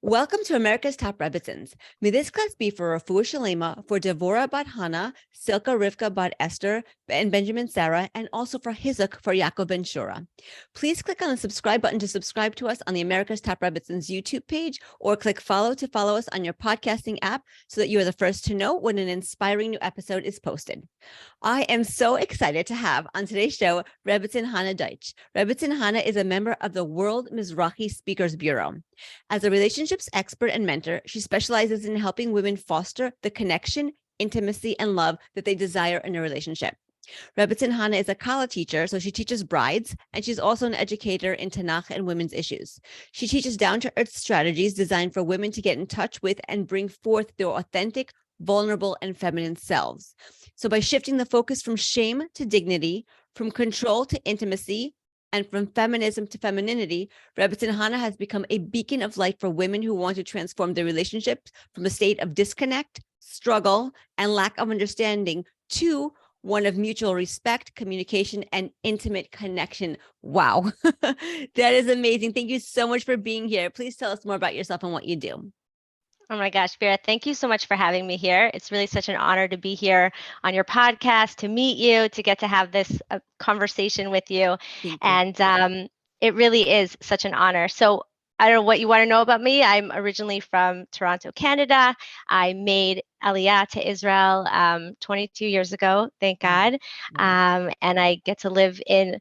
Welcome to America's Top Rebbetzins. May this class be for Refuah Shalema, for Devorah Bat Hannah, Silka Rivka Bat Esther, and Benjamin Sarah, and also for Hizuk for Yaakov Ben Shura. Please click on the subscribe button to subscribe to us on the America's Top Rebbetzins YouTube page, or click follow to follow us on your podcasting app so that you are the first to know when an inspiring new episode is posted. I am so excited to have on today's show Rebbetzin Chana Deutsch. Rebbetzin Chana is a member of the World Mizrachi Speakers Bureau. As a relationships expert and mentor, she specializes in helping women foster the connection, intimacy, and love that they desire in a relationship. Rebbetzin Chana is a Kala teacher, so she teaches brides, and she's also an educator in Tanakh and women's issues. She teaches down-to-earth strategies designed for women to get in touch with and bring forth their authentic, vulnerable, and feminine selves. So by shifting the focus from shame to dignity, from control to intimacy, and from feminism to femininity, Rebbetzin Chana has become a beacon of light for women who want to transform their relationships from a state of disconnect, struggle, and lack of understanding to one of mutual respect, communication, and intimate connection. Wow, that is amazing. Thank you so much for being here. Please tell us more about yourself and what you do. Oh my gosh, Vera, thank you so much for having me here. It's really such an honor to be here on your podcast, to meet you, to get to have this conversation with you. And it really is such an honor. So I don't know what you want to know about me. I'm originally from Toronto, Canada. I made Aliyah to Israel 22 years ago, thank God. And I get to live in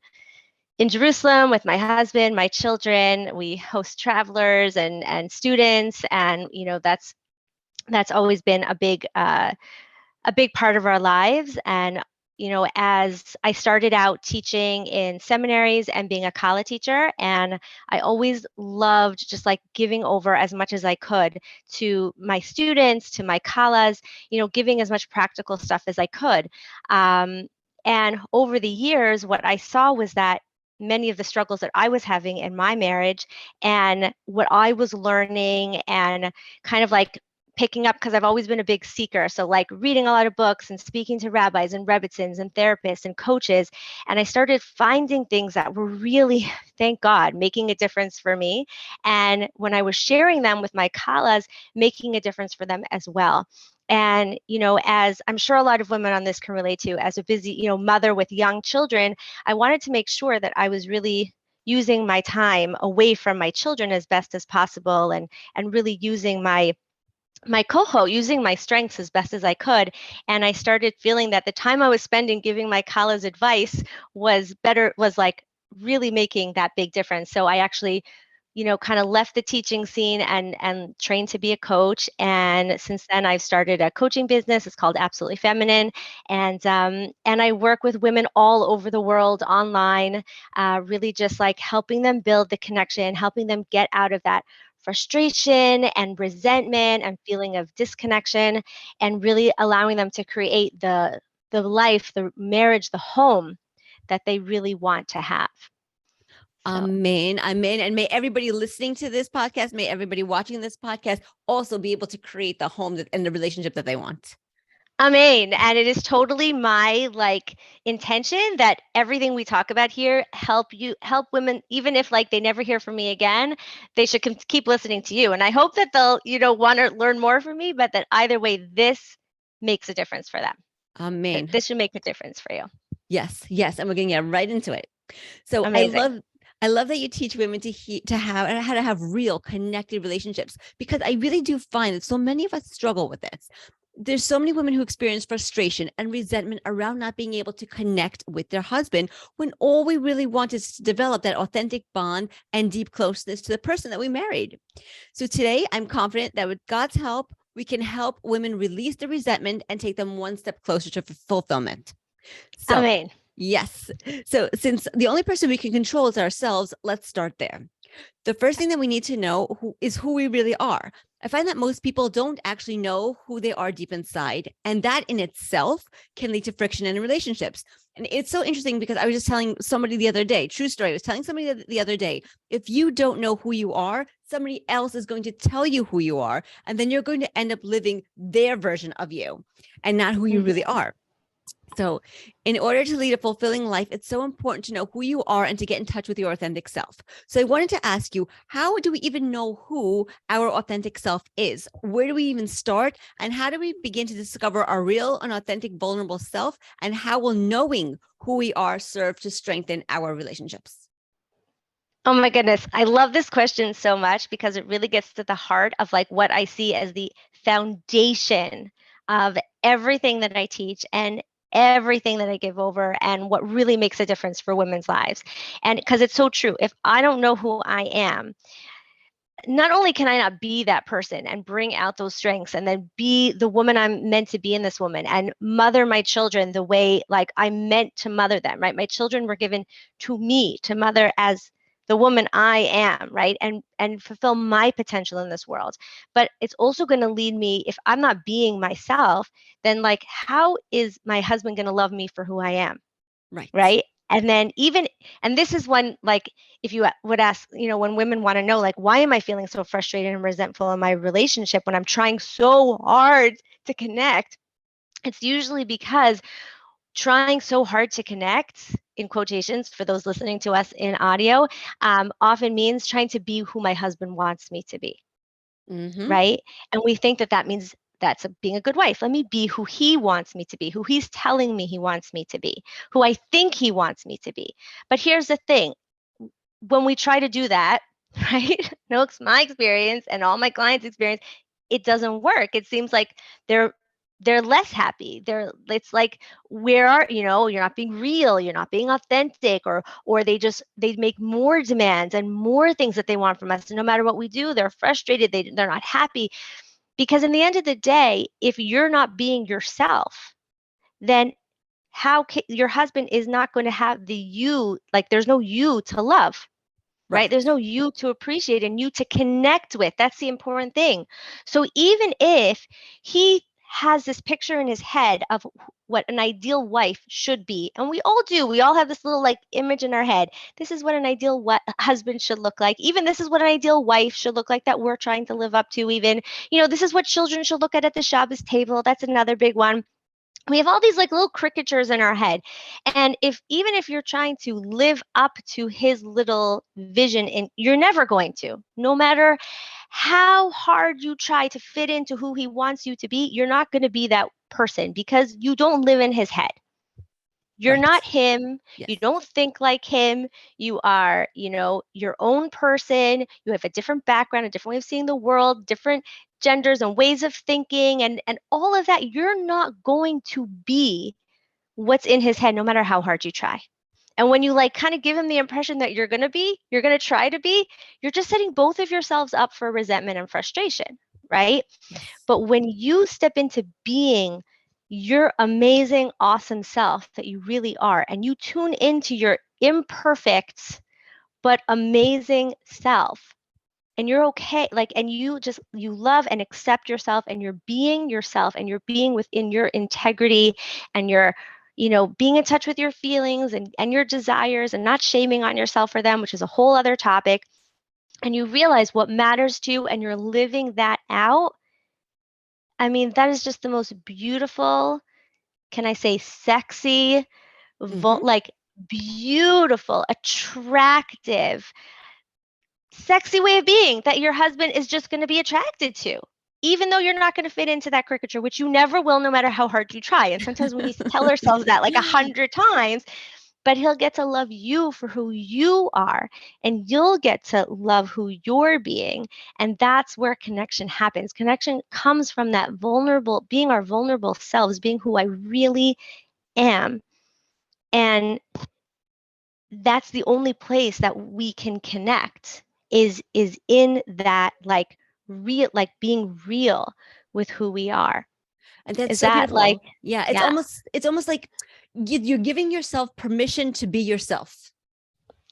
Jerusalem with my husband, my children. We host travelers and students, and that's always been a big part of our lives. And as I started out teaching in seminaries and being a Kala teacher, and I always loved just like giving over as much as I could to my students, to my Kalas, giving as much practical stuff as I could. And over the years, what I saw was that many of the struggles that I was having in my marriage and what I was learning and kind of like picking up, because I've always been a big seeker. So like reading a lot of books and speaking to rabbis and rebbetzins and therapists and coaches. And I started finding things that were really, thank God, making a difference for me. And when I was sharing them with my Kalas, making a difference for them as well. And, as I'm sure a lot of women on this can relate to, as a busy, mother with young children, I wanted to make sure that I was really using my time away from my children as best as possible, and really using my coho, using my strengths as best as I could. And I started feeling that the time I was spending giving my Kalas advice was like really making that big difference. So I actually kind of left the teaching scene and trained to be a coach. And since then, I've started a coaching business. It's called Absolutely Feminine. And I work with women all over the world online, really just like helping them build the connection, helping them get out of that frustration and resentment and feeling of disconnection, and really allowing them to create the life, the marriage, the home that they really want to have. Amen. Amen. And may everybody listening to this podcast, may everybody watching this podcast also be able to create the home and the relationship that they want. Amen. And it is totally my intention that everything we talk about here help women, even if they never hear from me again, they should keep listening to you. And I hope that they'll, want to learn more from me, but that either way, this makes a difference for them. Amen. This should make a difference for you. Yes. Yes. And we're going to get right into it. So amazing. I love that you teach women to have how to have real connected relationships, because I really do find that so many of us struggle with this. There's so many women who experience frustration and resentment around not being able to connect with their husband, when all we really want is to develop that authentic bond and deep closeness to the person that we married. So today, I'm confident that with God's help, we can help women release the resentment and take them one step closer to fulfillment. So, Amen. Yes. So since the only person we can control is ourselves, let's start there. The first thing that we need to know is who we really are. I find that most people don't actually know who they are deep inside, and that in itself can lead to friction in relationships. And it's so interesting because I was just telling somebody the other day, true story, I was telling somebody the other day, if you don't know who you are, somebody else is going to tell you who you are, and then you're going to end up living their version of you and not who you really are. So, in order to lead a fulfilling life, it's so important to know who you are and to get in touch with your authentic self. So, I wanted to ask you, how do we even know who our authentic self is? Where do we even start? And how do we begin to discover our real and authentic, vulnerable self? And how will knowing who we are serve to strengthen our relationships? Oh my goodness. I love this question so much because it really gets to the heart of like what I see as the foundation of everything that I teach and everything that I give over and what really makes a difference for women's lives. And because it's so true. If I don't know who I am, not only can I not be that person and bring out those strengths and then be the woman I'm meant to be in this woman and mother my children the way like I'm meant to mother them, right? My children were given to me to mother as the woman I am, right? And fulfill my potential in this world. But it's also going to lead me, if I'm not being myself, then like how is my husband going to love me for who I am? Right. Right. And then and this is when, like, if you would ask, when women want to know, like, why am I feeling so frustrated and resentful in my relationship when I'm trying so hard to connect? It's usually because trying so hard to connect, in quotations, for those listening to us in audio, often means trying to be who my husband wants me to be. Mm-hmm. Right? And we think that means that's being a good wife. Let me be who he wants me to be, who he's telling me he wants me to be, who I think he wants me to be. But here's the thing. When we try to do that, right? No, it's my experience and all my clients' experience, it doesn't work. It seems like they're less happy. It's like, you're not being real, you're not being authentic, or they make more demands and more things that they want from us. And no matter what we do, they're frustrated, they're not happy. Because in the end of the day, if you're not being yourself, then your husband is not going to have the you, like there's no you to love, right? Right. There's no you to appreciate and you to connect with. That's the important thing. So even if he has this picture in his head of what an ideal wife should be, and we all do, we all have this little like image in our head. This is what an ideal husband should look like. Even this is what an ideal wife should look like that we're trying to live up to. Even, this is what children should look at the Shabbos table. That's another big one. We have all these like little caricatures in our head, and even if you're trying to live up to his little vision, and you're never going to, no matter how hard you try to fit into who he wants you to be, you're not going to be that person because you don't live in his head. You're Right. not him. Yes. You don't think like him. You are, your own person. You have a different background, a different way of seeing the world, different genders and ways of thinking, and all of that. You're not going to be what's in his head, no matter how hard you try. And when you like kind of give him the impression that you're going to try to be, you're just setting both of yourselves up for resentment and frustration, right? Yes. But when you step into being your amazing, awesome self that you really are, and you tune into your imperfect but amazing self, and you're okay, like, and you love and accept yourself, and you're being yourself, and you're being within your integrity, and you're being in touch with your feelings and your desires, and not shaming on yourself for them, which is a whole other topic, and you realize what matters to you, and you're living that out. I mean, that is just the most beautiful, can I say sexy, Mm-hmm. like beautiful, attractive, sexy way of being that your husband is just going to be attracted to, even though you're not going to fit into that caricature, which you never will, no matter how hard you try. And sometimes we need to tell ourselves that like 100 times, but he'll get to love you for who you are, and you'll get to love who you're being. And that's where connection happens. Connection comes from that vulnerable, being our vulnerable selves, being who I really am. And that's the only place that we can connect is in that like real, like being real with who we are. And that's Is so that like, beautiful. Yeah, yeah, it's almost like you're giving yourself permission to be yourself,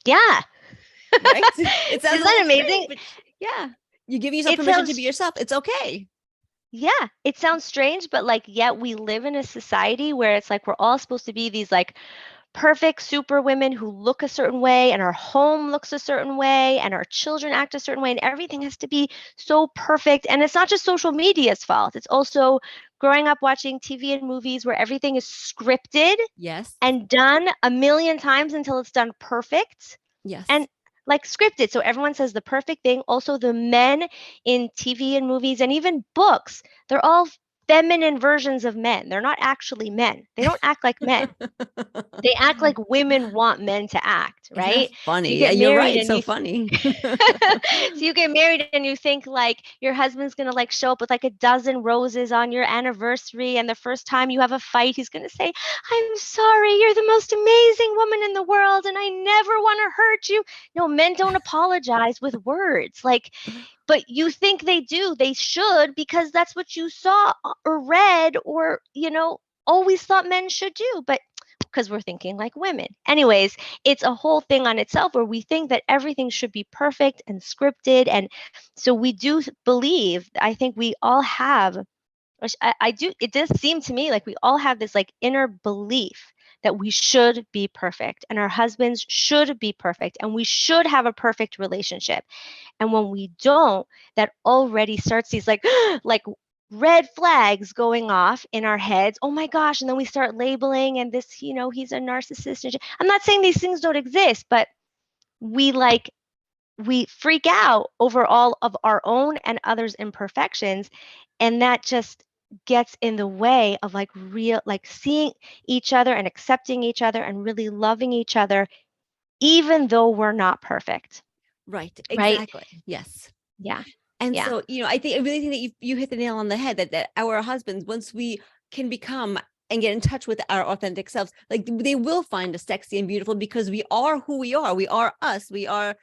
yeah. right? It sounds Isn't a that little strange, amazing? but yeah, you're giving yourself It permission to sounds, be yourself. It's okay. yeah, it sounds strange, but like, yet we live in a society where it's like we're all supposed to be these like perfect super women who look a certain way, and our home looks a certain way, and our children act a certain way, and everything has to be so perfect. And it's not just social media's fault. It's also growing up watching TV and movies where everything is scripted and done a million times until it's done perfect. And like scripted. So everyone says the perfect thing. Also, the men in TV and movies and even books, they're all feminine versions of men. They're not actually men. They don't act like men. They act like women want men to act, right? Funny. You get You're married right. It's and so funny. so you get married and you think like your husband's gonna like show up with like a dozen roses on your anniversary, and the first time you have a fight, he's gonna say, "I'm sorry, you're the most amazing woman in the world, and I never want to hurt you." No, men don't apologize with words. Like, but you think they do. They should, because that's what you saw or read or, always thought men should do. But because we're thinking like women. Anyways, it's a whole thing on itself where we think that everything should be perfect and scripted. And so we do believe, I think we all have, which I do, it does seem to me like we all have this like inner belief that we should be perfect and our husbands should be perfect and we should have a perfect relationship. And when we don't, that already starts these like red flags going off in our heads. Oh my gosh. And then we start labeling, and this, he's a narcissist. I'm not saying these things don't exist, but we freak out over all of our own and others' imperfections. And that just gets in the way of like seeing each other and accepting each other and really loving each other, even though we're not perfect. Right. Exactly. Right? Yes. Yeah. And so, I really think that you hit the nail on the head that our husbands, once we can become and get in touch with our authentic selves, like they will find us sexy and beautiful because we are who we are. We are us. We are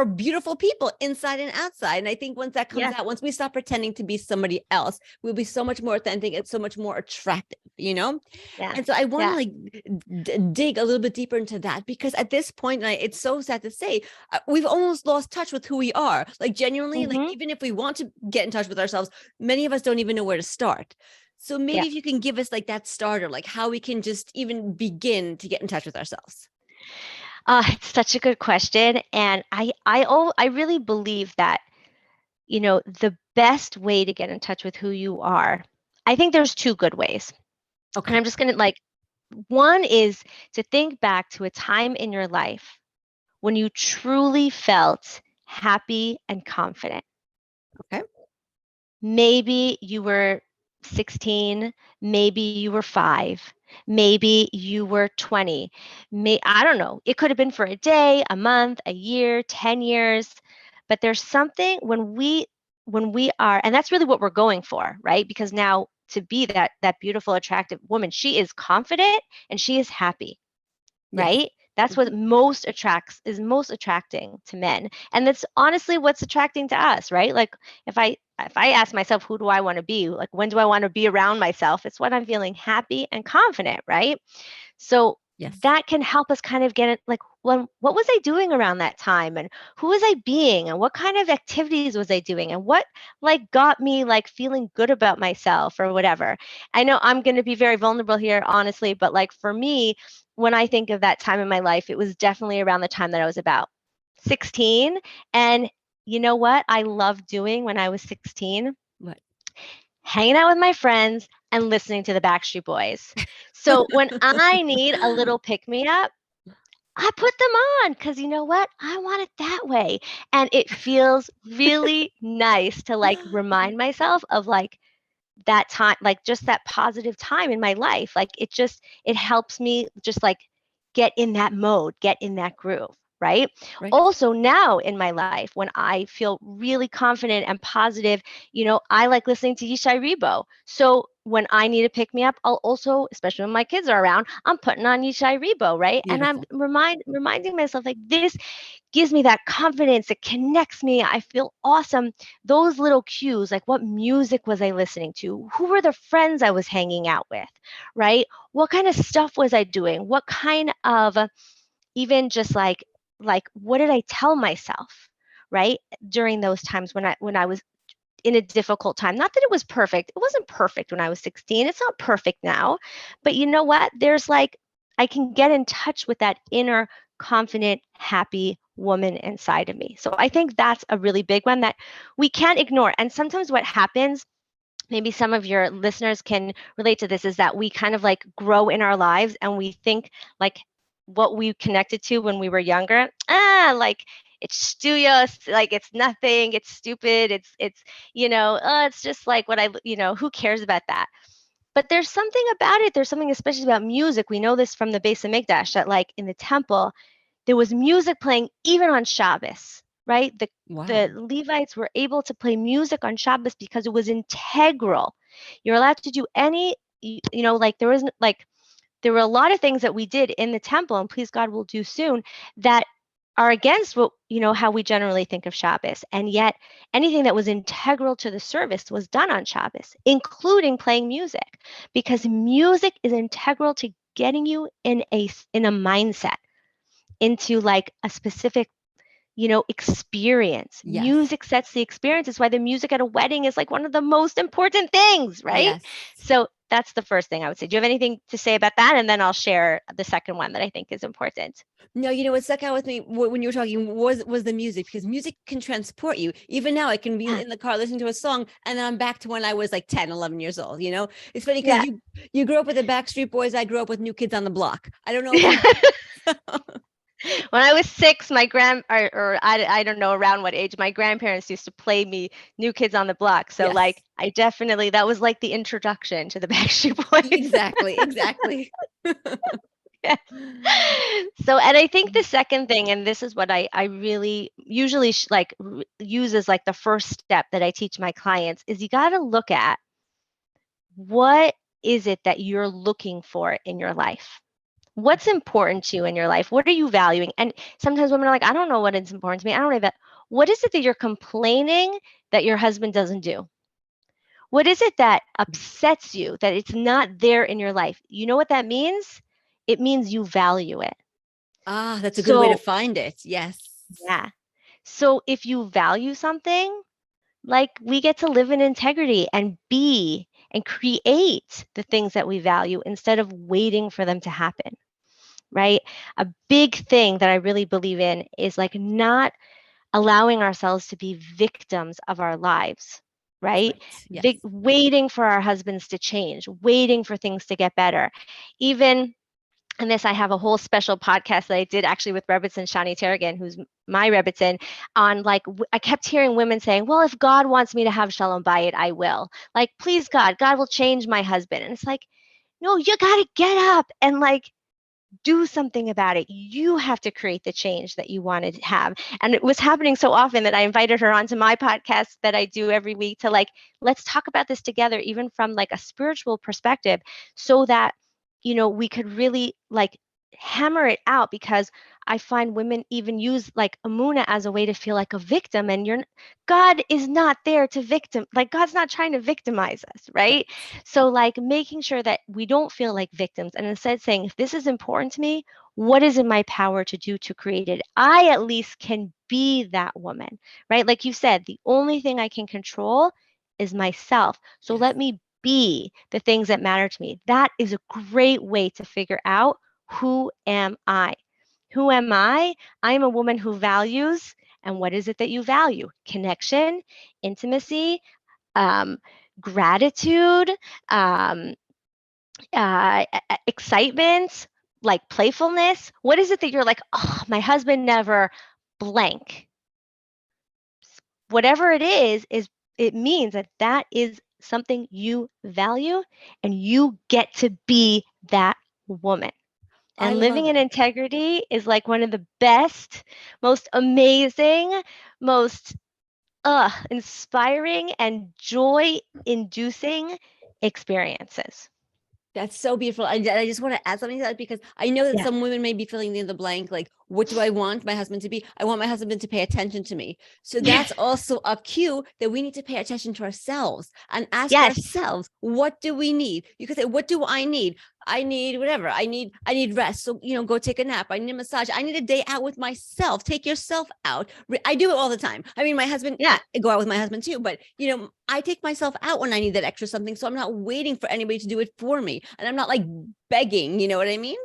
beautiful people inside and outside. And I think once that comes out, once we stop pretending to be somebody else, we'll be so much more authentic and so much more attractive, Yeah. And so I want to like dig a little bit deeper into that, because at this point, and it's so sad to say, we've almost lost touch with who we are. Like genuinely, like even if we want to get in touch with ourselves, many of us don't even know where to start. So maybe if you can give us like that starter, like how we can just even begin to get in touch with ourselves. It's such a good question. And I really believe that, the best way to get in touch with who you are, I think there's two good ways. Okay. And I'm just going to one is to think back to a time in your life when you truly felt happy and confident. Okay. Maybe you were 16, maybe you were 5, maybe you were 20. I don't know. It could have been for a day, a month, a year, 10 years. But there's something when we are, and that's really what we're going for, right? Because now to be that beautiful, attractive woman, she is confident and she is happy, right? That's what most attracting to men. And that's honestly what's attracting to us, right? Like if I ask myself, who do I want to be? Like, when do I want to be around myself? It's when I'm feeling happy and confident, right? So that can help us kind of get it, like, well, what was I doing around that time? And who was I being? And what kind of activities was I doing? And what like got me like feeling good about myself or whatever? I know I'm going to be very vulnerable here, honestly, but like for me, when I think of that time in my life, it was definitely around the time that I was about 16. And you know what I loved doing when I was 16? What? Hanging out with my friends and listening to the Backstreet Boys. So when I need a little pick-me-up, I put them on because you know what? I want it that way. And it feels really nice to like remind myself of like that time, like just that positive time in my life. Like it helps me just like get in that mode, get in that groove. Right? Also now in my life, when I feel really confident and positive, I like listening to Yishai Rebo. So when I need to pick me up, I'll also, especially when my kids are around, I'm putting on Yishai Rebo, right? Beautiful. And I'm reminding myself like this gives me that confidence. It connects me. I feel awesome. Those little cues, like what music was I listening to? Who were the friends I was hanging out with, right? What kind of stuff was I doing? What kind of even just like what did I tell myself, right? During those times when I was in a difficult time. Not that it was perfect. It wasn't perfect when I was 16. It's not perfect now. But you know what? There's like I can get in touch with that inner, confident, happy woman inside of me. So I think that's a really big one that we can't ignore. And sometimes what happens, maybe some of your listeners can relate to this, is that we kind of like grow in our lives and we think like what we connected to when we were younger, like it's studious, like it's nothing, it's stupid, it's it's just like what who cares about that? But there's something about it. There's something especially about music. We know this from the Beis Hamikdash, that like in the temple, there was music playing even on Shabbos, right? The Levites were able to play music on Shabbos because it was integral. You're allowed to do like there were a lot of things that we did in the temple, and please God, we'll do soon, that are against what, how we generally think of Shabbos. And yet anything that was integral to the service was done on Shabbos, including playing music, because music is integral to getting you in a mindset, into like a specific experience. Yes. Music sets the experience. It's why the music at a wedding is like one of the most important things, right? Yes. So that's the first thing I would say. Do you have anything to say about that? And then I'll share the second one that I think is important. No, what stuck out with me when you were talking was the music, because music can transport you. Even now, I can be in the car listening to a song, and then I'm back to when I was like 10, 11 years old. It's funny because you grew up with the Backstreet Boys. I grew up with New Kids on the Block. I don't know. When I was 6, my I don't know around what age, my grandparents used to play me New Kids on the Block. So like I definitely, that was like the introduction to the Backstreet Boys. Exactly. So, and I think the second thing, and this is what I really usually use as like the first step that I teach my clients, is you got to look at what is it that you're looking for in your life? What's important to you in your life? What are you valuing? And sometimes women are like, I don't know what is important to me. I don't know that. What is it that you're complaining that your husband doesn't do? What is it that upsets you, that it's not there in your life? You know what that means? It means you value it. That's a good way to find it. Yes. Yeah. So if you value something, like we get to live in integrity and be and create the things that we value instead of waiting for them to happen. Right? A big thing that I really believe in is like not allowing ourselves to be victims of our lives, right? Yes. Waiting for our husbands to change, waiting for things to get better. Even, and this, I have a whole special podcast that I did actually with Rebbetzin Chana Deutsch, who's my Rebbetzin, on like, I kept hearing women saying, well, if God wants me to have Shalom Bayit, I will. Like, please, God will change my husband. And it's like, no, you got to get up and like, do something about it. You have to create the change that you want to have. And it was happening so often that I invited her onto my podcast that I do every week to like, let's talk about this together, even from like a spiritual perspective, so that, we could really like hammer it out, because I find women even use like Amuna as a way to feel like a victim, and God is not there to God's not trying to victimize us, right? So like making sure that we don't feel like victims, and instead saying, if this is important to me, what is in my power to do to create it? I at least can be that woman, right? Like you said, the only thing I can control is myself. So let me be the things that matter to me. That is a great way to figure out, who am I? Who am I? I am a woman who values. And what is it that you value? Connection, intimacy, gratitude, excitement, like playfulness. What is it that you're like, oh, my husband never blank? Whatever it is it means that is something you value, and you get to be that woman. And living in integrity is like one of the best, most amazing, most inspiring and joy-inducing experiences. That's so beautiful. I just want to add something to that, because I know that some women may be filling in the blank, like, what do I want my husband to be? I want my husband to pay attention to me. So that's also a cue that we need to pay attention to ourselves and ask ourselves, what do we need? You could say, what do I need? I need whatever. I need rest. So, go take a nap. I need a massage. I need a day out with myself. Take yourself out. I do it all the time. I mean, my husband, I go out with my husband too, but I take myself out when I need that extra something. So I'm not waiting for anybody to do it for me. And I'm not like begging, you know what I mean?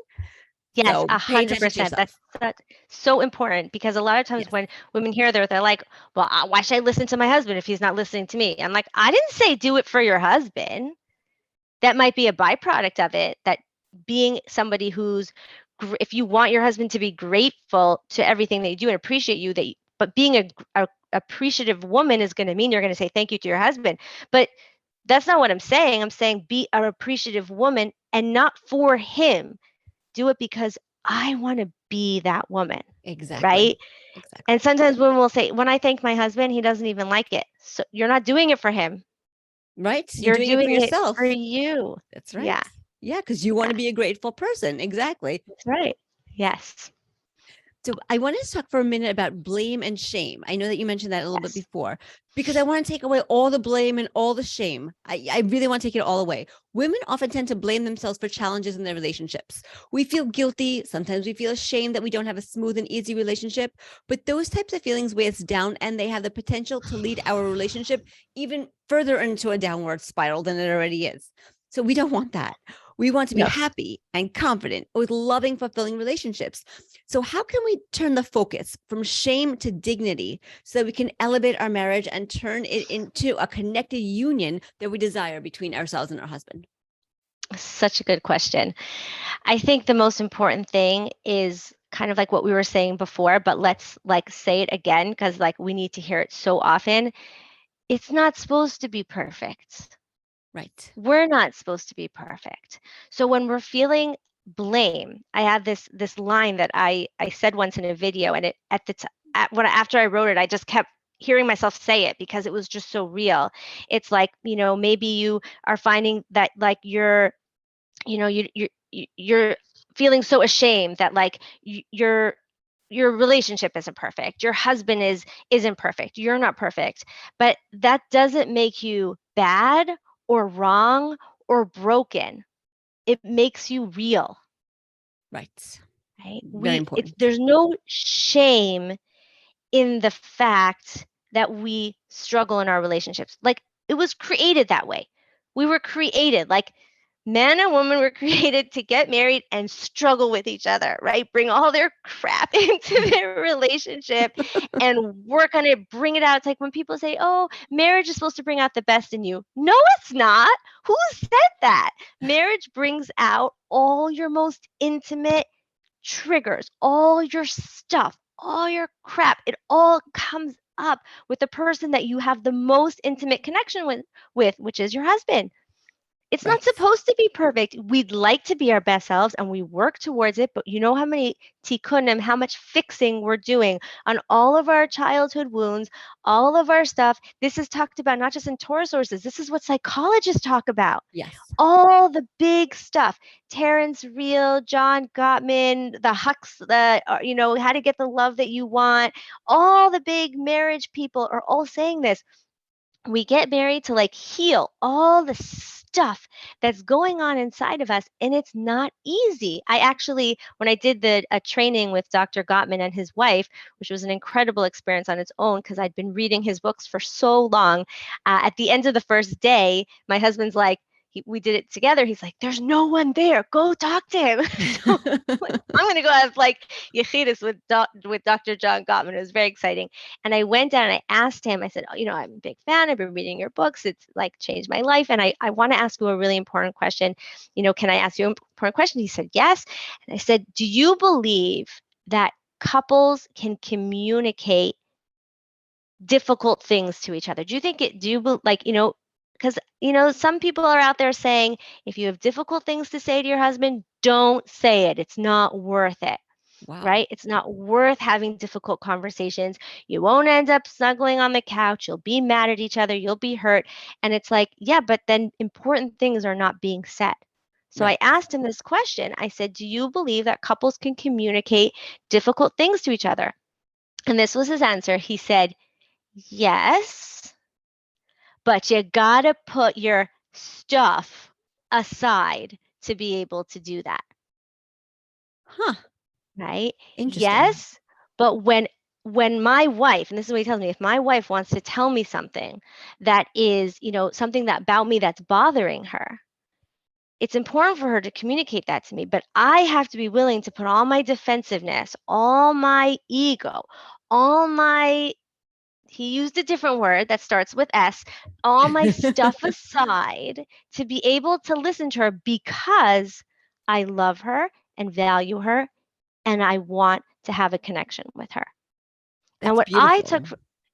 Yes, So pay attention to 100%. yourself. That's so important, because a lot of times Yes. when women hear that, they're like, well, why should I listen to my husband if he's not listening to me? I'm like, I didn't say do it for your husband. That might be a byproduct of it, that being somebody who's, if you want your husband to be grateful to everything that you do and appreciate you, but being a appreciative woman is going to mean you're going to say thank you to your husband. But that's not what I'm saying. I'm saying be an appreciative woman, and not for him. Do it because I want to be that woman. Exactly. Right. Exactly. And sometimes women will say, when I thank my husband, he doesn't even like it. So you're not doing it for him. Right? You're You're doing it for doing it yourself. for you. That's right. Yeah. Yeah, because you want Yeah. to be a grateful person. Exactly. That's right. Yes. So I want to talk for a minute about blame and shame. I know that you mentioned that a little bit Yes. before, because I want to take away all the blame and all the shame. I really want to take it all away. Women often tend to blame themselves for challenges in their relationships. We feel guilty. Sometimes we feel ashamed that we don't have a smooth and easy relationship, but those types of feelings weigh us down, and they have the potential to lead our relationship even further into a downward spiral than it already is. So we don't want that. We want to be No. happy and confident with loving, fulfilling relationships. So, how can we turn the focus from shame to dignity so that we can elevate our marriage and turn it into a connected union that we desire between ourselves and our husband? Such a good question. I think the most important thing is kind of like what we were saying before, but let's like say it again, because like we need to hear it so often. It's not supposed to be perfect. Right. We're not supposed to be perfect. So when we're feeling blame, I have this line that I said once in a video, and it at the when after I wrote it, I just kept hearing myself say it because it was just so real. It's like, maybe you are finding that like you're feeling so ashamed that like your relationship isn't perfect, your husband isn't perfect, you're not perfect, but that doesn't make you bad or wrong or broken. It makes you real. Right. Right? Very important. There's no shame in the fact that we struggle in our relationships. Like, it was created that way. We were created like man and woman were created to get married and struggle with each other, right? Bring all their crap into their relationship and work on it, bring it out. It's like when people say, oh, marriage is supposed to bring out the best in you. No, it's not. Who said that? Marriage brings out all your most intimate triggers, all your stuff, all your crap. It all comes up with the person that you have the most intimate connection with, which is your husband. It's not Right. supposed to be perfect. We'd like to be our best selves and we work towards it, but you know how many tikkunim, how much fixing we're doing on all of our childhood wounds, all of our stuff. This is talked about not just in Torah sources. This is what psychologists talk about. Yes. All the big stuff. Terrence Real, John Gottman, the Hucks, how to get the love that you want. All the big marriage people are all saying this. We get married to like heal all the stuff that's going on inside of us, and it's not easy. I actually, when I did a training with Dr. Gottman and his wife, which was an incredible experience on its own because I'd been reading his books for so long, at the end of the first day, my husband's like, we did it together. He's like, there's no one there. Go talk to him. So I'm going to go have like Yechidus with Dr. John Gottman. It was very exciting. And I went down and I asked him, I said, oh, I'm a big fan. I've been reading your books. It's like changed my life. And I want to ask you a really important question. Can I ask you an important question? He said, yes. And I said, do you believe that couples can communicate difficult things to each other? Do you think because, some people are out there saying, if you have difficult things to say to your husband, don't say it. It's not worth it. Wow. Right? It's not worth having difficult conversations. You won't end up snuggling on the couch. You'll be mad at each other. You'll be hurt. And it's like, yeah, but then important things are not being said. So Right. I asked him this question. I said, do you believe that couples can communicate difficult things to each other? And this was his answer. He said, yes, but you got to put your stuff aside to be able to do that. Huh. Right? Interesting. Yes, but when my wife, and this is what he tells me, if my wife wants to tell me something that is, something that about me that's bothering her, it's important for her to communicate that to me, but I have to be willing to put all my defensiveness, all my ego, all my, he used a different word that starts with S, all my stuff aside to be able to listen to her because I love her and value her and I want to have a connection with her. That's and what beautiful. I took,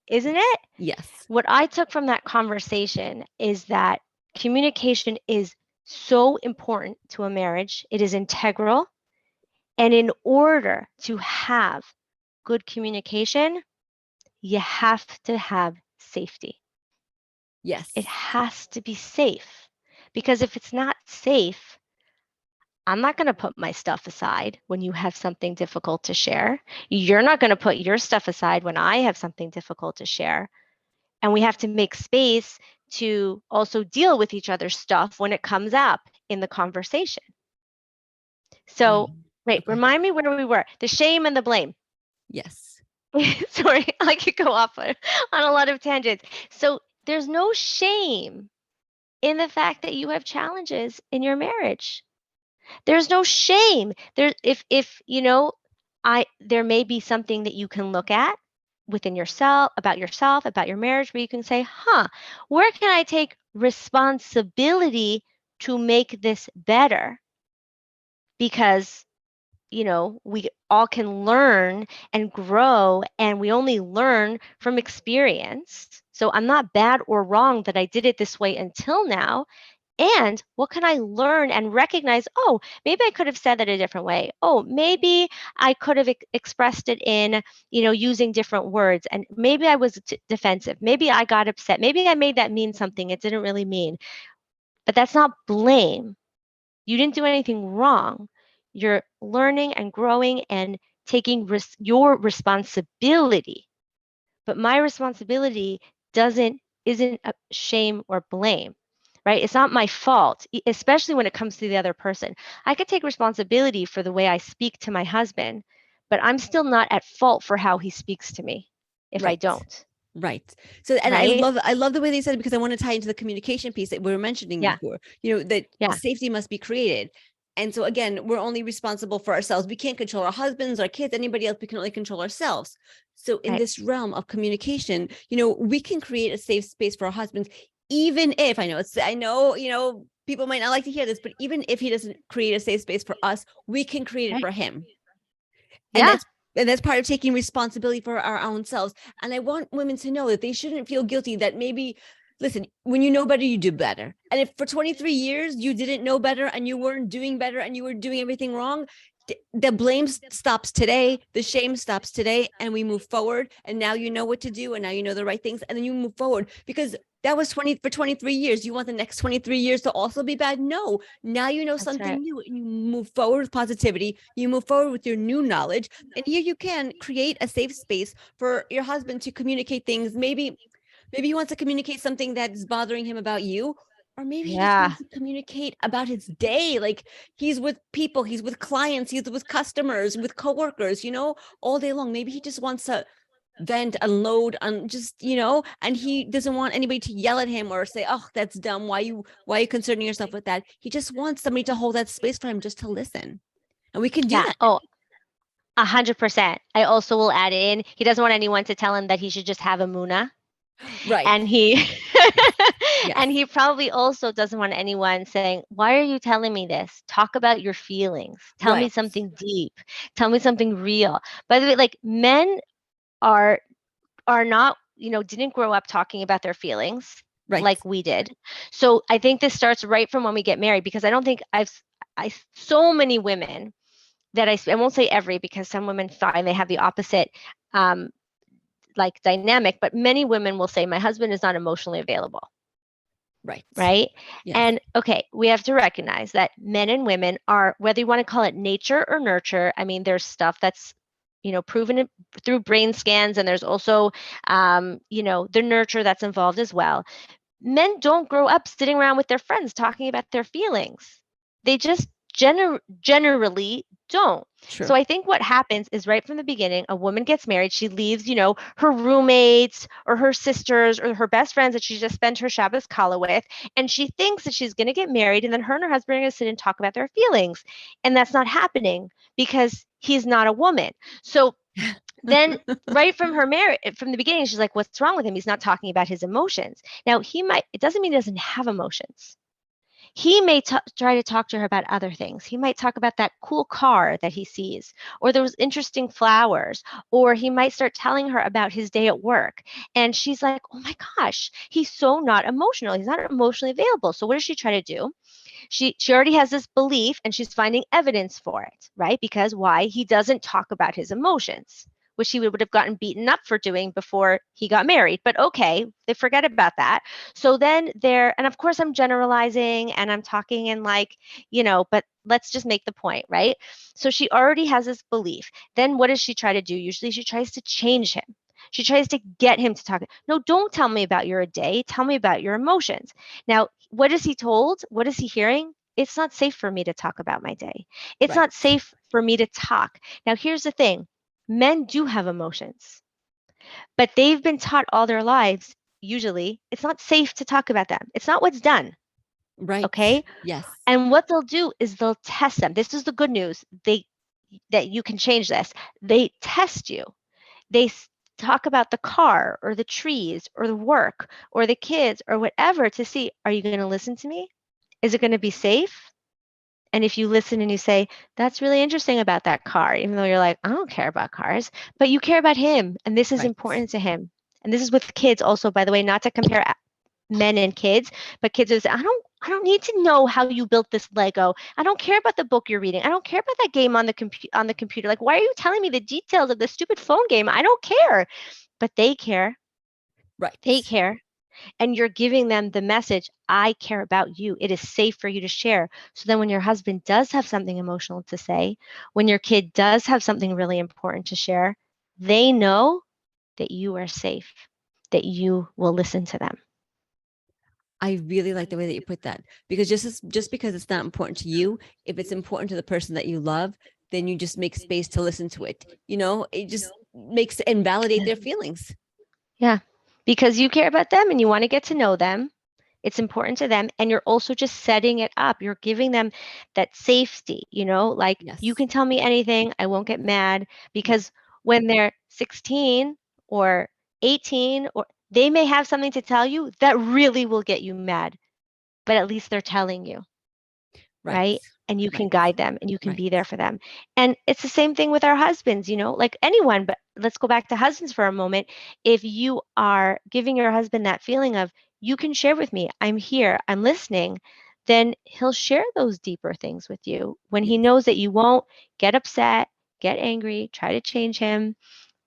isn't it? Yes. What I took from that conversation is that communication is so important to a marriage. It is integral. And in order to have good communication, you have to have safety. Yes. It has to be safe. Because if it's not safe, I'm not going to put my stuff aside when you have something difficult to share. You're not going to put your stuff aside when I have something difficult to share. And we have to make space to also deal with each other's stuff when it comes up in the conversation. So, right, Okay. remind me where we were. The shame and the blame. Yes. Sorry, I could go off on a lot of tangents. So there's no shame in the fact that you have challenges in your marriage. There's no shame. There, if you know, there may be something that you can look at within yourself, about your marriage, where you can say, where can I take responsibility to make this better? Because, we all can learn and grow, and we only learn from experience. So I'm not bad or wrong that I did it this way until now. And what can I learn and recognize? Oh, maybe I could have said that a different way. Oh, maybe I could have expressed it in, using different words. And maybe I was defensive. Maybe I got upset. Maybe I made that mean something it didn't really mean. But that's not blame. You didn't do anything wrong. You're learning and growing and taking your responsibility. But my responsibility isn't a shame or blame. Right? It's not my fault, especially when it comes to the other person. I could take responsibility for the way I speak to my husband, but I'm still not at fault for how he speaks to me if I don't. Right. So, and right? I love the way they said it, because I want to tie into the communication piece that we were mentioning before, that safety must be created. And so again, we're only responsible for ourselves. We can't control our husbands, our kids, anybody else. We can only control ourselves. So in this realm of communication, we can create a safe space for our husbands, even if I know, people might not like to hear this, but even if he doesn't create a safe space for us, we can create it for him. And that's part of taking responsibility for our own selves. And I want women to know that they shouldn't feel guilty that maybe, listen, when you know better, you do better. And if for 23 years you didn't know better and you weren't doing better and you were doing everything wrong, the blame stops today, the shame stops today, and we move forward. And now you know what to do, and now you know the right things, and then you move forward. Because that was 23 years. You want the next 23 years to also be bad? No. Now you know something new, and you move forward with positivity. You move forward with your new knowledge, and here you can create a safe space for your husband to communicate things. Maybe he wants to communicate something that's bothering him about you, or maybe he just wants to communicate about his day. Like, he's with people, he's with clients, he's with customers, with coworkers, all day long. Maybe he just wants to vent, unload, just, and he doesn't want anybody to yell at him or say, oh, that's dumb. Why are you concerning yourself with that? He just wants somebody to hold that space for him, just to listen. And we can do that. Oh, 100%. I also will add in, he doesn't want anyone to tell him that he should just have a Muna. Right. And and he probably also doesn't want anyone saying, why are you telling me this? Talk about your feelings. Tell me something deep. Tell me something real. By the way, like, men are not, didn't grow up talking about their feelings like we did. So I think this starts right from when we get married, because I don't think so many women that I won't say every, because some women find they have the opposite like dynamic, but many women will say, my husband is not emotionally available. Right. Yes. And okay, we have to recognize that men and women are, whether you want to call it nature or nurture, I mean, there's stuff that's, proven through brain scans, and there's also, the nurture that's involved as well. Men don't grow up sitting around with their friends talking about their feelings. They just generally don't. True. So I think what happens is right from the beginning, a woman gets married, she leaves, her roommates or her sisters or her best friends that she just spent her Shabbos Kala with, and she thinks that she's going to get married, and then her and her husband are going to sit and talk about their feelings. And that's not happening because he's not a woman. So then right from from the beginning, she's like, what's wrong with him? He's not talking about his emotions. Now, it doesn't mean he doesn't have emotions. He may try to talk to her about other things. He might talk about that cool car that he sees, or those interesting flowers, or he might start telling her about his day at work. And she's like, oh my gosh, he's so not emotional. He's not emotionally available. So what does she try to do? She already has this belief and she's finding evidence for it, right? Because why? He doesn't talk about his emotions, which he would have gotten beaten up for doing before he got married. But okay, they forget about that. So then and of course I'm generalizing and I'm talking in but let's just make the point, right? So she already has this belief. Then what does she try to do? Usually she tries to change him. She tries to get him to talk. No, don't tell me about your day. Tell me about your emotions. Now, what is he told? What is he hearing? It's not safe for me to talk about my day. It's not safe for me to talk. Now, here's the thing. Men do have emotions, but they've been taught all their lives, usually, it's not safe to talk about them. It's not what's done. Right. Okay? Yes. And what they'll do is they'll test them. This is the good news. That you can change this. They test you. They talk about the car or the trees or the work or the kids or whatever to see, are you going to listen to me? Is it going to be safe? And if you listen and you say, that's really interesting about that car, even though you're like, I don't care about cars, but you care about him. And this is important to him. And this is with kids also, by the way, not to compare men and kids, but kids is, I don't need to know how you built this Lego. I don't care about the book you're reading. I don't care about that game on the computer. Like, why are you telling me the details of the stupid phone game? I don't care. But they care. Right. They care. And you're giving them the message, I care about you. It is safe for you to share. So then when your husband does have something emotional to say, when your kid does have something really important to share, they know that you are safe, that you will listen to them. I really like the way that you put that, because just because it's not important to you, if it's important to the person that you love, then you just make space to listen to it. It just makes and validate their feelings. Yeah, because you care about them and you want to get to know them. It's important to them. And you're also just setting it up. You're giving them that safety, like you can tell me anything. I won't get mad, because when they're 16 or 18, or they may have something to tell you that really will get you mad, but at least they're telling you. Right. And you can guide them and you can be there for them. And it's the same thing with our husbands, like anyone, but let's go back to husbands for a moment. If you are giving your husband that feeling of, you can share with me, I'm here, I'm listening, then he'll share those deeper things with you when he knows that you won't get upset, get angry, try to change him,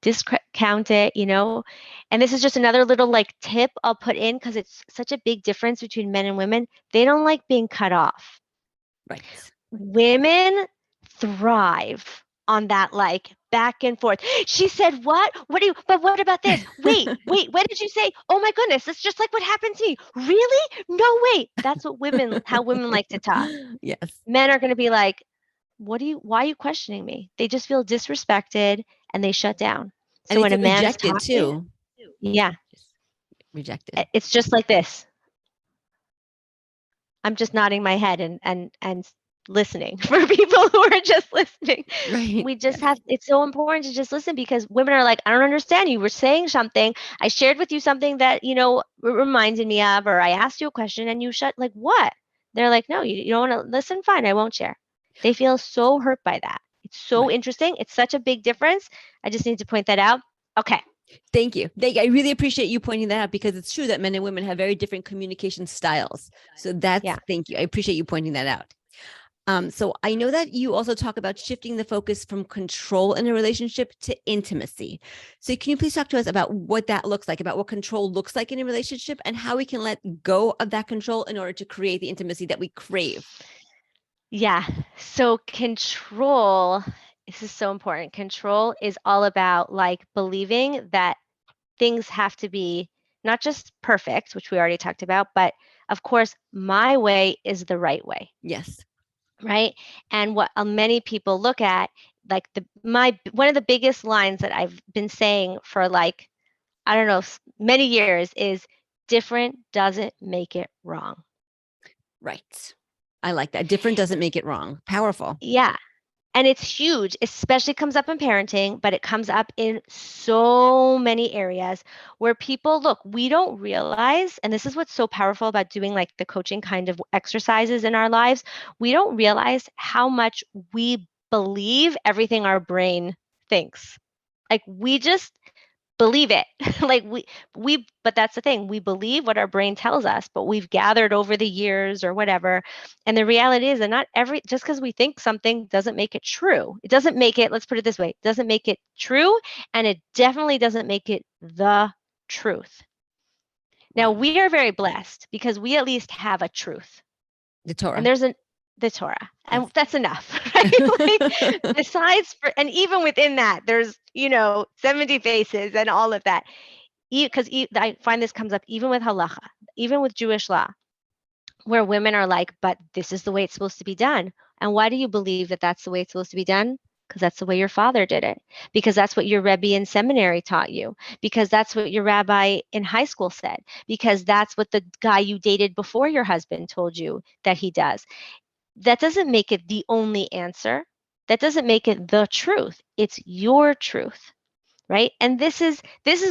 discount it, And this is just another little tip I'll put in, because it's such a big difference between men and women. They don't like being cut off. Right. Women thrive on that back and forth. She said, what? But what about this? Wait, what did you say? Oh my goodness, it's just like what happened to me. Really? No, wait. That's how women like to talk. Yes. Men are going to be like, why are you questioning me? They just feel disrespected and they shut down. So when a man's talking, too. Yeah. Rejected. It's just like this. I'm just nodding my head and listening for people who are just listening. Right. We just it's so important to just listen, because women are like, I don't understand. You were saying something. I shared with you something that, reminded me of, or I asked you a question and you shut, like, what? They're like, no, you don't want to listen? Fine, I won't share. They feel so hurt by that. It's so interesting. It's such a big difference. I just need to point that out. Okay. Thank you. I really appreciate you pointing that out, because it's true that men and women have very different communication styles. So thank you. I appreciate you pointing that out. So I know that you also talk about shifting the focus from control in a relationship to intimacy. So can you please talk to us about what that looks like, about what control looks like in a relationship, and how we can let go of that control in order to create the intimacy that we crave? Yeah. So control, this is so important. Control is all about believing that things have to be not just perfect, which we already talked about, but of course, my way is the right way. Yes. right? And what many people look at, like one of the biggest lines that I've been saying for like, I don't know, many years is different doesn't make it wrong. Right. I like that. Different doesn't make it wrong. Powerful. Yeah. And it's huge, especially comes up in parenting, but it comes up in so many areas where people look, we don't realize, and this is what's so powerful about doing like the coaching kind of exercises in our lives. We don't realize how much we believe everything our brain thinks. Like we just believe it. Like but that's the thing. We believe what our brain tells us, but we've gathered over the years or whatever. And the reality is that not just because we think something doesn't make it true. It doesn't make it, let's put it this way, it doesn't make it true. And it definitely doesn't make it the truth. Now, we are very blessed because we at least have a truth. The Torah. And there's the Torah. And that's enough, right? Like, and even within that, there's, 70 faces and all of that. Because I find this comes up even with halacha, even with Jewish law, where women are like, but this is the way it's supposed to be done. And why do you believe that that's the way it's supposed to be done? Because that's the way your father did it. Because that's what your Rebbe in seminary taught you. Because that's what your rabbi in high school said. Because that's what the guy you dated before your husband told you that he does. That doesn't make it the only answer. That doesn't make it the truth. It's your truth. Right. And this is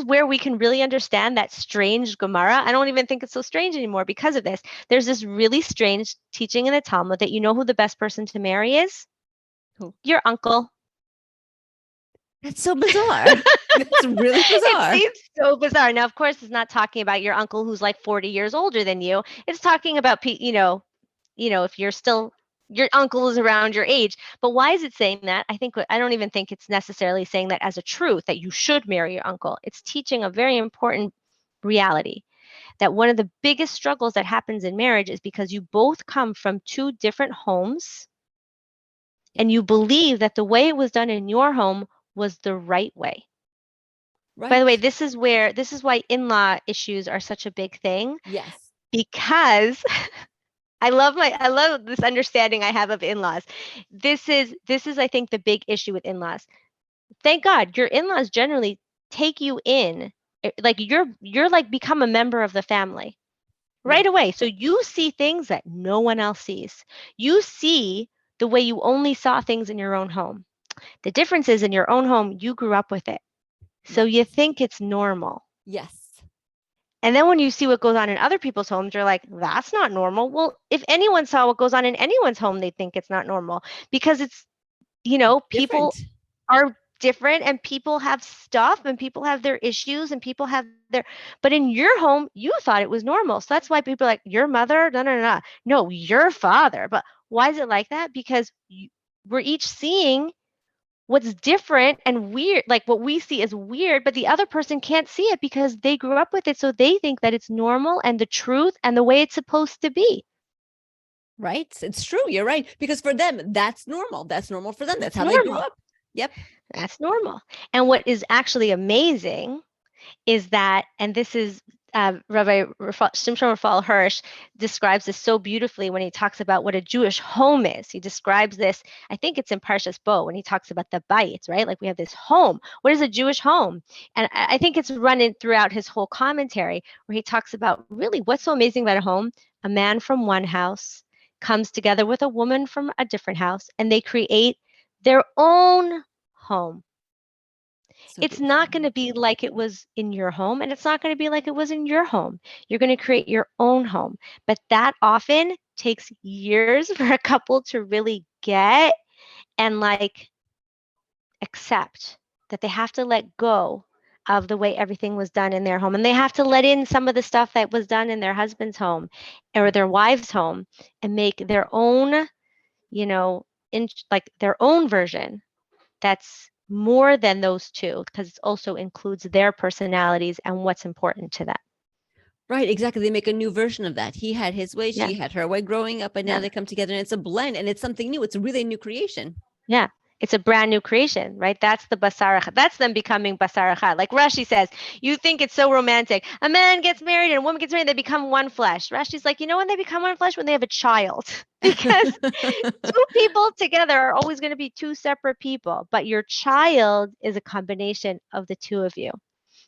where we can really understand that strange Gemara. I don't even think it's so strange anymore because of this. There's this really strange teaching in the Talmud that who the best person to marry is? Who? Your uncle. That's so bizarre. That's really bizarre. It seems so bizarre. Now, of course, it's not talking about your uncle who's like 40 years older than you. It's talking about, if you're still, your uncle is around your age. But why is it saying that? I don't even think it's necessarily saying that as a truth that you should marry your uncle. It's teaching a very important reality that one of the biggest struggles that happens in marriage is because you both come from two different homes and you believe that the way it was done in your home was the right way. Right. By the way, this is why in-law issues are such a big thing. Yes. Because I love this understanding I have of in-laws. This is I think the big issue with in-laws. Thank God your in-laws generally take you in, like you're like become a member of the family right away. So you see things that no one else sees. You see the way you only saw things in your own home. The difference is in your own home, you grew up with it. So you think it's normal. Yes. And then when you see what goes on in other people's homes, you're like, that's not normal. Well, if anyone saw what goes on in anyone's home, they'd think it's not normal because it's, people are different and people have stuff and people have their issues and people have but in your home, you thought it was normal. So that's why people are like, your mother? No, your father. But why is it like that? Because we're each seeing what's different and weird, like what we see is weird, but the other person can't see it because they grew up with it. So they think that it's normal and the truth and the way it's supposed to be. Right. It's true. You're right. Because for them, that's normal. That's normal for them. That's how they grew up. Yep. That's normal. And what is actually amazing is that, and this is Rabbi Shimshon Raphael Hirsch describes this so beautifully when he talks about what a Jewish home is. He describes this, I think it's in Parshas Bo, when he talks about the bayit, right? Like we have this home. What is a Jewish home? And I think it's running throughout his whole commentary where he talks about really what's so amazing about a home. A man from one house comes together with a woman from a different house and they create their own home. So it's not going to be like it was in your home, and it's not going to be like it was in your home. You're going to create your own home. But that often takes years for a couple to really get and accept that they have to let go of the way everything was done in their home. And they have to let in some of the stuff that was done in their husband's home or their wife's home and make their own, their own version that's more than those two, because it also includes their personalities and what's important to them. Right, exactly. They make a new version of that. He had his way, she had her way growing up, and now they come together and it's a blend and it's something new. It's really a new creation. Yeah. It's a brand new creation, right? That's the basar echad. That's them becoming basar echad. Like Rashi says, you think it's so romantic. A man gets married and a woman gets married, they become one flesh. Rashi's like, you know when they become one flesh? When they have a child. Because two people together are always going to be two separate people. But your child is a combination of the two of you.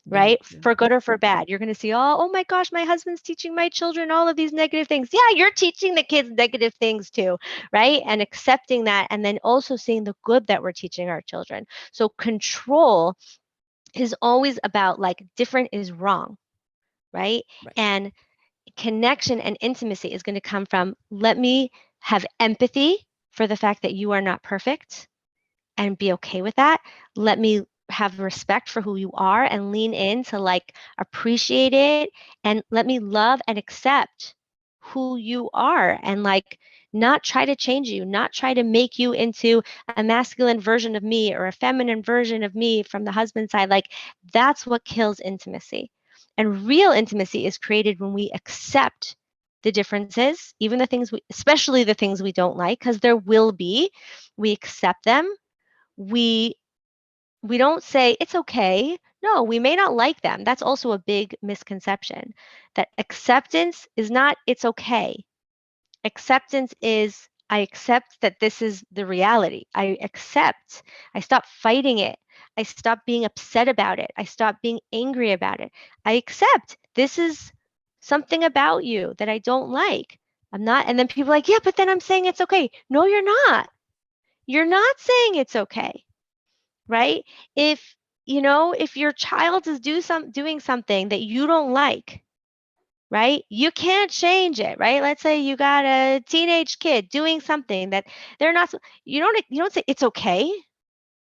Right? For good or for bad. You're going to see, oh my gosh, my husband's teaching my children all of these negative things. Yeah, you're teaching the kids negative things too, right? And accepting that, and then also seeing the good that we're teaching our children. So control is always about like different is wrong, right? And connection and intimacy is going to come from, let me have empathy for the fact that you are not perfect and be okay with that. Let me have respect for who you are and lean in to like appreciate it, and let me love and accept who you are, and like not try to change you, not try to make you into a masculine version of me or a feminine version of me from the husband side. Like that's what kills intimacy. And real intimacy is created when we accept the differences, even the things especially the things we don't like, because there will be, we accept them. We don't say it's okay. No, we may not like them. That's also a big misconception. That acceptance is not it's okay. Acceptance is I accept that this is the reality. I accept. I stop fighting it. I stop being upset about it. I stop being angry about it. I accept this is something about you that I don't like. I'm not, and then people are like, yeah, but then I'm saying it's okay. No, you're not. You're not saying it's okay. Right? If if your child is doing something that you don't like, right? You can't change it, right? Let's say you got a teenage kid doing something that they're not, you don't say it's okay,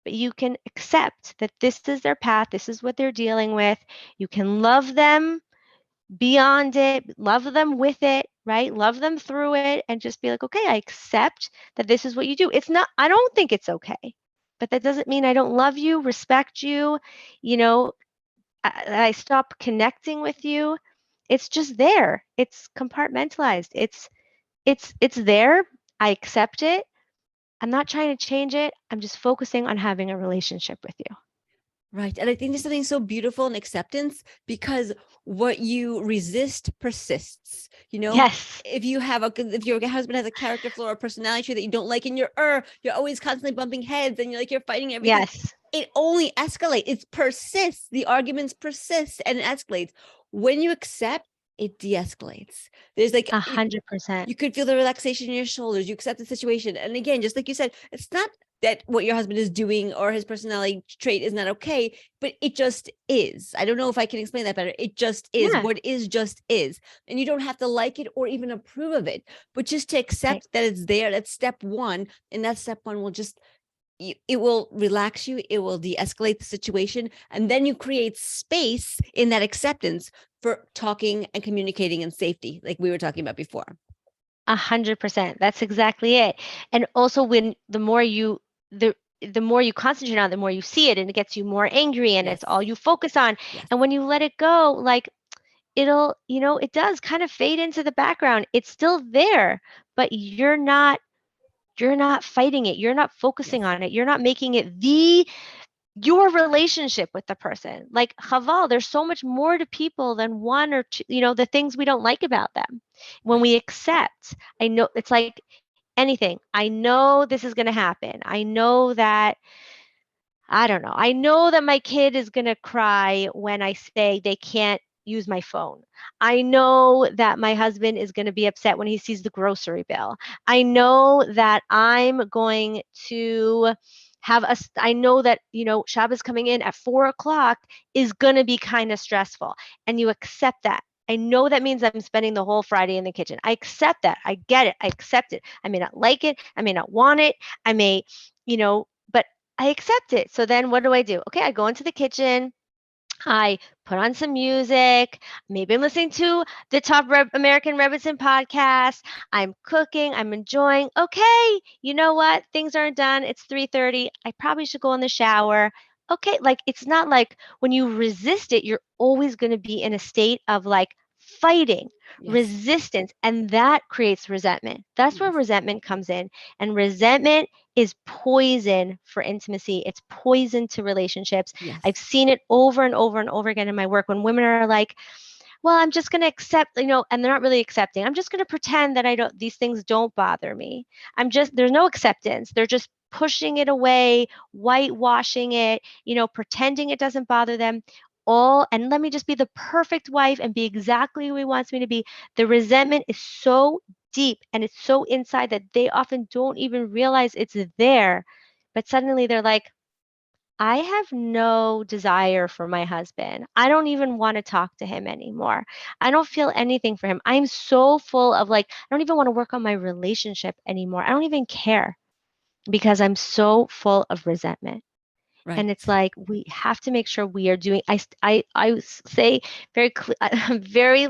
but you can accept that this is their path, this is what they're dealing with. You can love them beyond it, love them with it, right? Love them through it, and just be like, okay, I accept that this is what you do. It's not, I don't think it's okay, but that doesn't mean I don't love you, respect you, you know, I stop connecting with you. It's just there. It's compartmentalized. It's there. I accept it. I'm not trying to change it. I'm just focusing on having a relationship with you. Right. And I think there's something so beautiful in acceptance, because what you resist persists. Yes. If your husband has a character flaw or personality trait that you don't like, and you're always constantly bumping heads, and you're fighting everything. Yes. It only escalates. It persists. The arguments persist and it escalates. When you accept, it de-escalates. There's like 100%. You could feel the relaxation in your shoulders. You accept the situation. And again, just like you said, it's not that what your husband is doing or his personality trait is not okay, but it just is. I don't know if I can explain that better. It just is. Yeah. What is just is. And you don't have to like it or even approve of it, but just to accept that it's there. That's step one. And that step one will just, it will relax you. It will de-escalate the situation. And then you create space in that acceptance for talking and communicating in safety, like we were talking about before. 100%. That's exactly it. And also, when the more you concentrate on it, the more you see it, and it gets you more angry, and it's all you focus on. And when you let it go, like it'll, it does kind of fade into the background. It's still there, but you're not fighting it. You're not focusing on it. You're not making it your relationship with the person. Like Chaval, there's so much more to people than one or two, the things we don't like about them. When we accept, I know it's like anything. I know this is going to happen. I know that, I don't know. I know that my kid is going to cry when I say they can't use my phone. I know that my husband is going to be upset when he sees the grocery bill. I know that I'm going to I know that, Shabbos coming in at 4:00 is going to be kind of stressful, and you accept that. I know that means I'm spending the whole Friday in the kitchen. I accept that. I get it. I accept it. I may not like it. I may not want it. I may, but I accept it. So then what do? Okay, I go into the kitchen. I put on some music. Maybe I'm listening to the top American Rebbetzin podcast. I'm cooking. I'm enjoying. Okay, you know what? Things aren't done. It's 3:30. I probably should go in the shower. Okay, like it's not like when you resist it, you're always going to be in a state of like fighting, Yes. resistance, and that creates resentment. That's where resentment comes in. And resentment is poison for intimacy. It's poison to relationships. Yes. I've seen it over and over and over again in my work when women are like, well, I'm just going to accept, and they're not really accepting. I'm just going to pretend that these things don't bother me. There's no acceptance. They're just pushing it away, whitewashing it, pretending it doesn't bother them. And let me just be the perfect wife and be exactly who he wants me to be. The resentment is so deep and it's so inside that they often don't even realize it's there. But suddenly they're like, I have no desire for my husband. I don't even want to talk to him anymore. I don't feel anything for him. I'm so full of I don't even want to work on my relationship anymore. I don't even care because I'm so full of resentment. Right. And it's like, we have to make sure we are doing, I say very, I'm very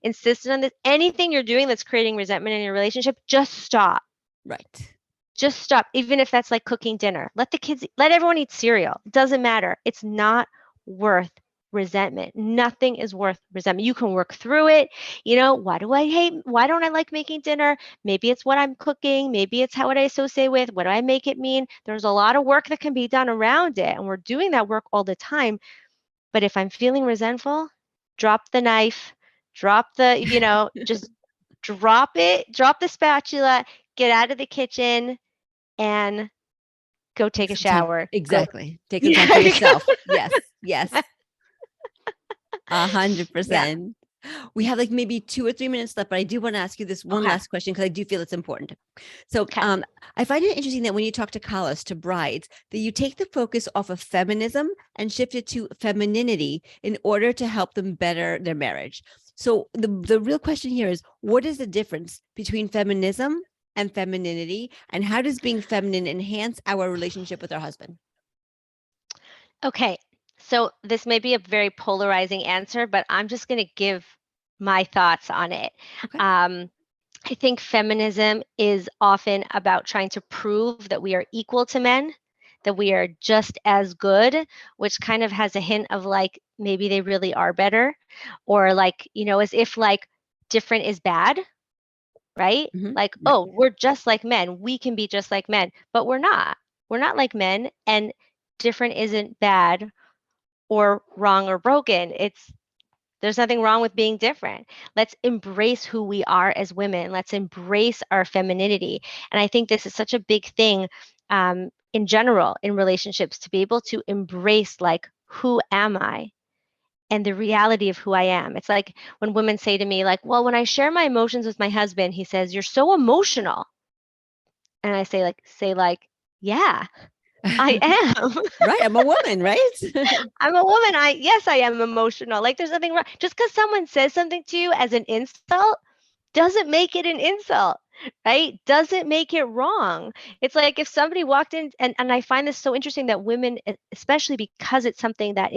insistent on this. Anything you're doing that's creating resentment in your relationship, just stop. Right. Just stop, even if that's like cooking dinner. Let everyone eat cereal. It doesn't matter. It's not worth resentment. Nothing is worth resentment. You can work through it. Why don't I like making dinner? Maybe it's what I'm cooking. Maybe it's what I associate with. What do I make it mean? There's a lot of work that can be done around it. And we're doing that work all the time. But if I'm feeling resentful, drop the knife, just drop it, drop the spatula, get out of the kitchen, and go take a shower. Exactly. Take the time for yourself. Yes. Yes. 100%. We have maybe 2 or 3 minutes left, but I do want to ask you this one last question because I do feel it's important. So I find it interesting that when you talk to Kalas, to brides, that you take the focus off of feminism and shift it to femininity in order to help them better their marriage. So the real question here is, what is the difference between feminism and femininity, and how does being feminine enhance our relationship with our husband? Okay. So this may be a very polarizing answer, but I'm just going to give my thoughts on it. Okay. I think feminism is often about trying to prove that we are equal to men, that we are just as good, which kind of has a hint of maybe they really are better, or as if different is bad, right? Oh, we're just like men. We can be just like men, but we're not. We're not like men, and different isn't bad or wrong or broken. There's nothing wrong with being different. Let's embrace who we are as women. Let's embrace our femininity. And I think this is such a big thing in general in relationships, to be able to embrace who am I? And the reality of who I am. It's like when women say to me, well, when I share my emotions with my husband, he says, you're so emotional. And I say yeah, I am. Right. I'm a woman, right? I'm a woman. Yes, I am emotional. There's nothing wrong. Just because someone says something to you as an insult doesn't make it an insult, right? Doesn't make it wrong. It's like if somebody walked in, and I find this so interesting that women, especially because it's something that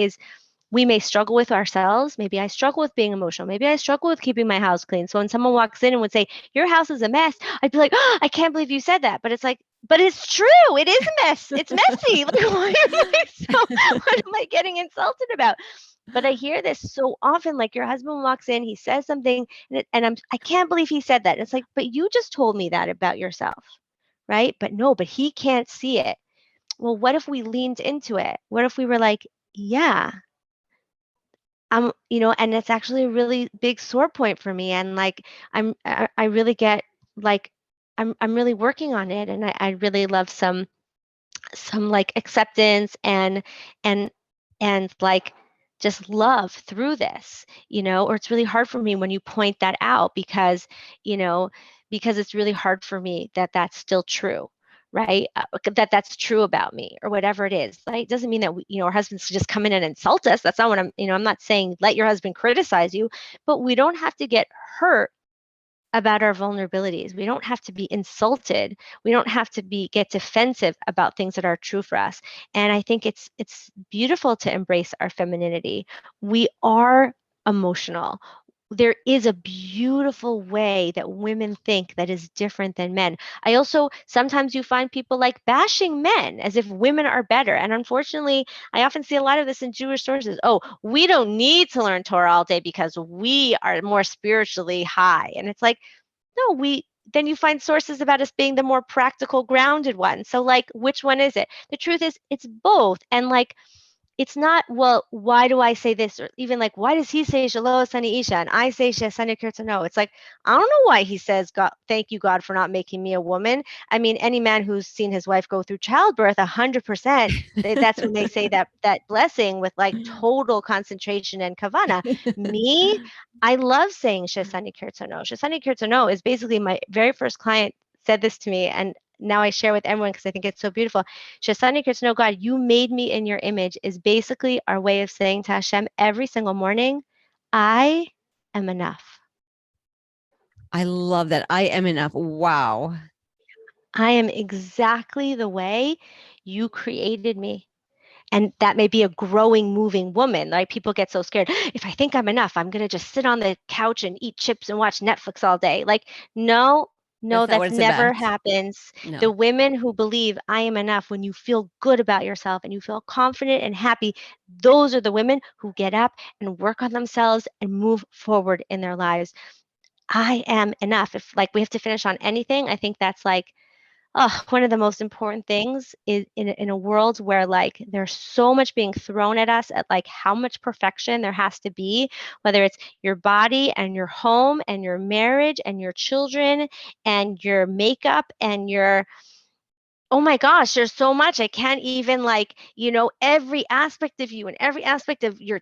we may struggle with ourselves. Maybe I struggle with being emotional. Maybe I struggle with keeping my house clean. So when someone walks in and would say, your house is a mess, I'd be like, oh, I can't believe you said that. But it's but it's true. It is a mess. It's messy. What am I getting insulted about? But I hear this so often, your husband walks in, he says something, and I can't believe he said that. It's but you just told me that about yourself, right? But no, but he can't see it. Well, what if we leaned into it? What if we were yeah, and it's actually a really big sore point for me. And I really get I'm really working on it. And I really love some acceptance and just love through this, or it's really hard for me when you point that out because it's really hard for me that that's still true, right? That's true about me or whatever it is. It doesn't mean that our husbands just come in and insult us. That's not what I'm not saying let your husband criticize you, but we don't have to get hurt about our vulnerabilities. We don't have to be insulted. We don't have to get defensive about things that are true for us. And I think it's beautiful to embrace our femininity. We are emotional. there is a beautiful way that women think that is different than men. I also, sometimes you find people like bashing men as if women are better. And unfortunately, I often see a lot of this in Jewish sources. Oh, we don't need to learn Torah all day because we are more spiritually high. And it's like, no, then you find sources about us being the more practical, grounded one. So like, which one is it? The truth is it's both. And like, it's not, well, why do I say this? Or even like, why does he say Shalom Sani Isha and I say Shesani Kirtano? It's like, I don't know why he says, God, thank you, God, for not making me a woman. I mean, any man who's seen his wife go through childbirth, 100%, that's when they say that blessing with like total concentration and kavana. Me, I love saying Shesani Kirtano. Shesani Kirtano is basically my very first client said this to me, and now I share with everyone because I think it's so beautiful. Shasani Krishna, God, you made me in your image is basically our way of saying to Hashem every single morning, I am enough. I love that. I am enough. Wow. I am exactly the way you created me. And that may be a growing, moving woman, right? People get so scared. If I think I'm enough, I'm going to just sit on the couch and eat chips and watch Netflix all day. Like, no, That's not what that it's never about. happens. The No. women who believe I am enough, when you feel good about yourself and you feel confident and happy, those are the women who get up and work on themselves and move forward in their lives. I am enough. If like we have to finish on anything, I think that's like, oh, one of the most important things is in a world where like there's so much being thrown at us at like how much perfection there has to be, whether it's your body and your home and your marriage and your children and your makeup and your, oh my gosh, there's so much. I can't even like, every aspect of you and every aspect of your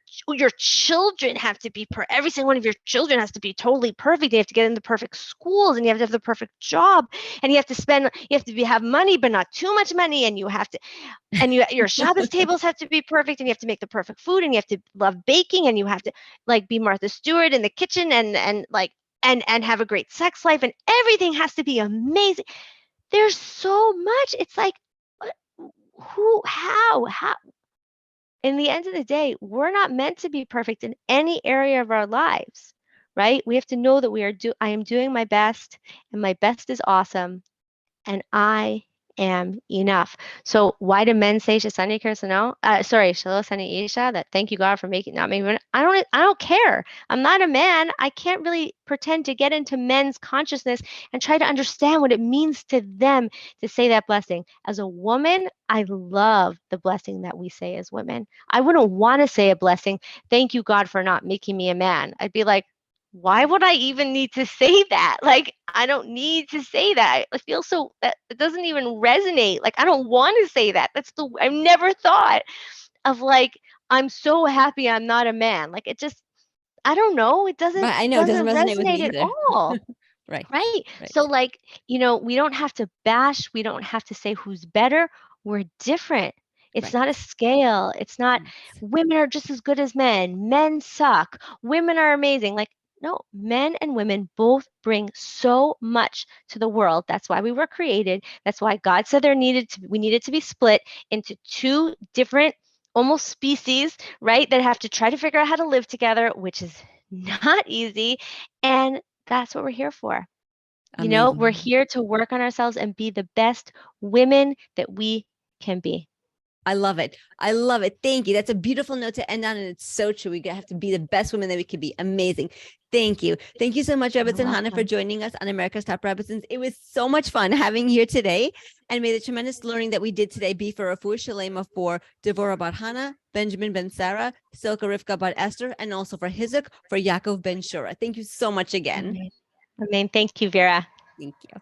children have to be every single one of your children has to be totally perfect. You have to get in the perfect schools and you have to have the perfect job and you have to have money, but not too much money. And you have to, and your Shabbos tables have to be perfect and you have to make the perfect food and you have to love baking and you have to like be Martha Stewart in the kitchen and like, and have a great sex life and everything has to be amazing. There's so much. It's like, how? In the end of the day, we're not meant to be perfect in any area of our lives, right? We have to know that I am doing my best and my best is awesome and I am enough. So why do men say Shasani Kirsano? Sorry, Shalasani Isha, that thank you God for not making me. I don't care. I'm not a man. I can't really pretend to get into men's consciousness and try to understand what it means to them to say that blessing. As a woman, I love the blessing that we say as women. I wouldn't want to say a blessing, thank you God for not making me a man. I'd be like, why would I even need to say that? Like, I don't need to say that. I feel so that it doesn't even resonate. Like, I don't want to say that. I've never thought of like, I'm so happy I'm not a man. Like, it just, I don't know. It But doesn't, I know it doesn't doesn't resonate with resonate me at either. all. Right. Right. So, Right. like, we don't have to bash, we don't have to say who's better. We're different. It's Right. not a scale. It's not women are just as good as men. Men suck. Women are amazing. Like, no, men and women both bring so much to the world. That's why we were created. That's why God said we needed to be split into two different almost species, right? That have to try to figure out how to live together, which is not easy. And that's what we're here for. We're Amazing. here to work on ourselves and be the best women that we can be. I love it. I love it. Thank you. That's a beautiful note to end on. And it's so true. We have to be the best women that we can be. Amazing. Thank you. Thank you so much, You're Rebbetzin Chana, for welcome. joining us on America's Top Rebbetzins. It was so much fun having you here today. And may the tremendous learning that we did today be for Refuah Shalema for Devorah Bat Hana, Benjamin Ben Sarah, Silka Rivka Bat Esther, and also for Hizuk, for Yaakov Ben Shura. Thank you so much again. Amen. Thank you, Vera. Thank you.